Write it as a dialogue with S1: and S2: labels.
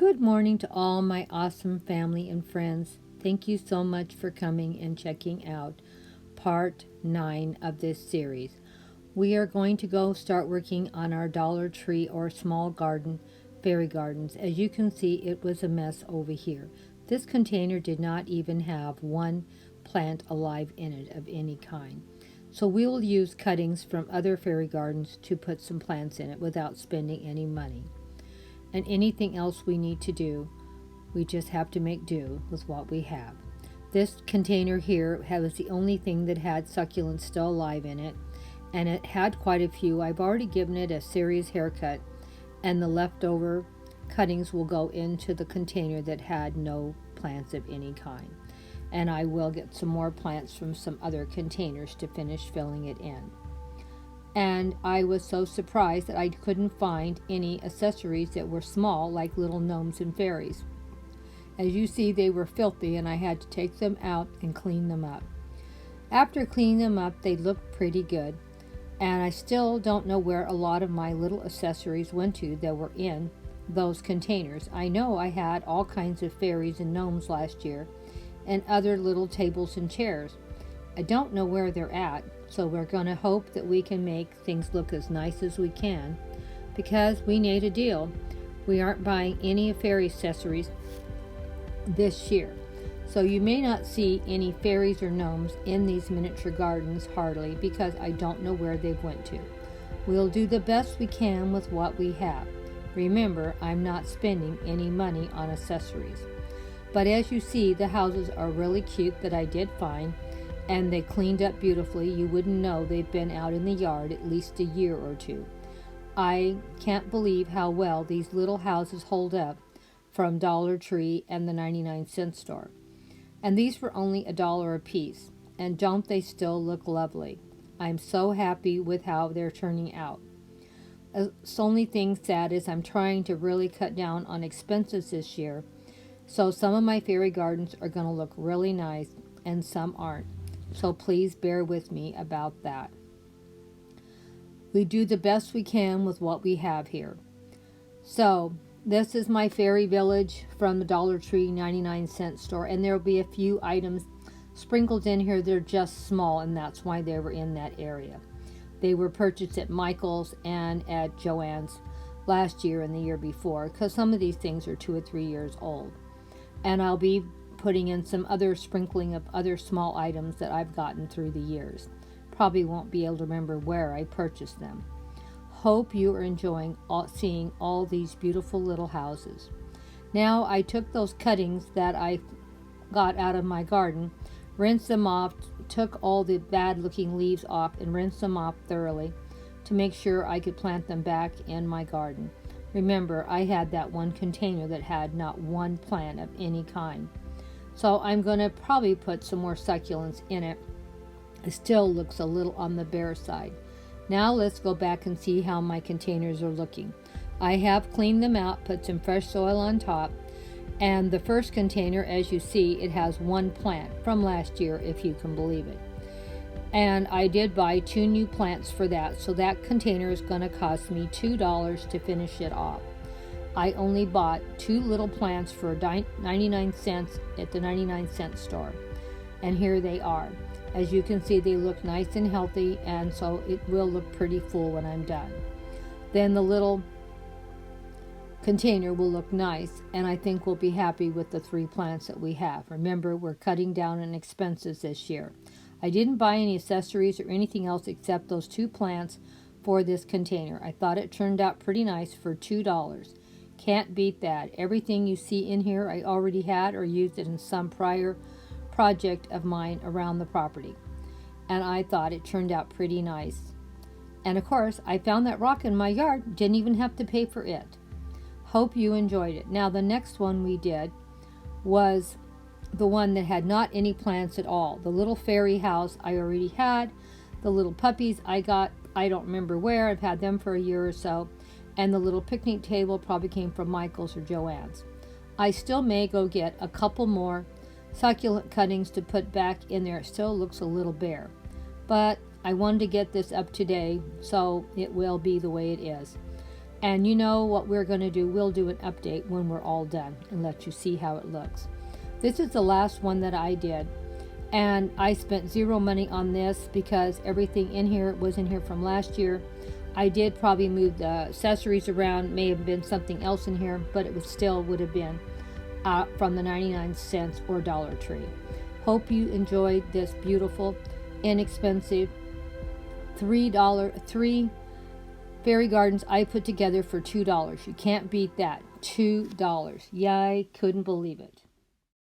S1: Good morning to all my awesome family and friends. Thank you so much for coming and checking out part 9 of this series. We are going to go start working on our Dollar Tree or small garden, fairy gardens. As you can see, it was a mess over here. This container did not even have one plant alive in it of any kind. So we will use cuttings from other fairy gardens to put some plants in it without spending any money. And anything else we need to do, we just have to make do with what we have. This container here was the only thing that had succulents still alive in it, and it had quite a few. I've already given it a serious haircut, and the leftover cuttings will go into the container that had no plants of any kind. And I will get some more plants from some other containers to finish filling it in. And I was so surprised that I couldn't find any accessories that were small, like little gnomes and fairies. As you see, they were filthy, and I had to take them out and clean them up. After cleaning them up, they looked pretty good, and I still don't know where a lot of my little accessories went to that were in those containers. I know I had all kinds of fairies and gnomes last year, and other little tables and chairs. I don't know where they're at, so we're going to hope that we can make things look as nice as we can, because we made a deal. We aren't buying any fairy accessories this year. So you may not see any fairies or gnomes in these miniature gardens hardly, because I don't know where they went to. We'll do the best we can with what we have. Remember, I'm not spending any money on accessories. But as you see, the houses are really cute that I did find, and they cleaned up beautifully. You wouldn't know they've been out in the yard at least a year or two. I can't believe how well these little houses hold up from Dollar Tree and the 99-cent store. And these were only $1 a piece. And don't they still look lovely? I'm so happy with how they're turning out. The only thing sad is I'm trying to really cut down on expenses this year. So some of my fairy gardens are going to look really nice and some aren't. So please bear with me about that. We do the best we can with what we have here. So this is my fairy village from the Dollar Tree 99-cent store, and there will be a few items sprinkled in here. They're just small, and that's why they were in that area. They were purchased at Michael's and at Joann's last year and the year before, because some of these things are 2 or 3 years old. And I'll be putting in some other sprinkling of other small items that I've gotten through the years. Probably won't be able to remember where I purchased them. Hope you are enjoying seeing all these beautiful little houses. Now I took those cuttings that I got out of my garden, rinsed them off, took all the bad looking leaves off and rinsed them off thoroughly to make sure I could plant them back in my garden. Remember, I had that one container that had not one plant of any kind. So I'm going to probably put some more succulents in it. It still looks a little on the bare side. Now let's go back and see how my containers are looking. I have cleaned them out, put some fresh soil on top, and the first container, as you see, it has one plant from last year, if you can believe it. And I did buy 2 new plants for that, so that container is going to cost me $2 to finish it off. I only bought 2 little plants for 99 cents at the 99-cent store. And here they are. As you can see, they look nice and healthy, and so it will look pretty full when I'm done. Then the little container will look nice, and I think we'll be happy with the 3 plants that we have. Remember, we're cutting down on expenses this year. I didn't buy any accessories or anything else except those 2 plants for this container. I thought it turned out pretty nice for $2. Can't beat that. Everything you see in here I already had or used it in some prior project of mine around the property. And I thought it turned out pretty nice. And of course, I found that rock in my yard. Didn't even have to pay for it. Hope you enjoyed it. Now the next one we did was the one that had not any plants at all. The little fairy house I already had. The little puppies I got, I don't remember where. I've had them for a year or so. And the little picnic table probably came from Michael's or Joann's. I still may go get a couple more succulent cuttings to put back in there. It still looks a little bare. But I wanted to get this up today, so it will be the way it is. And you know what we're going to do? We'll do an update when we're all done and let you see how it looks. This is the last one that I did. And I spent zero money on this because everything in here was in here from last year. I did probably move the accessories around, may have been something else in here, but it would have been from the 99 cents or Dollar Tree. Hope you enjoyed this beautiful, inexpensive three fairy gardens I put together for $2. You can't beat that. $2. Yeah, I couldn't believe it.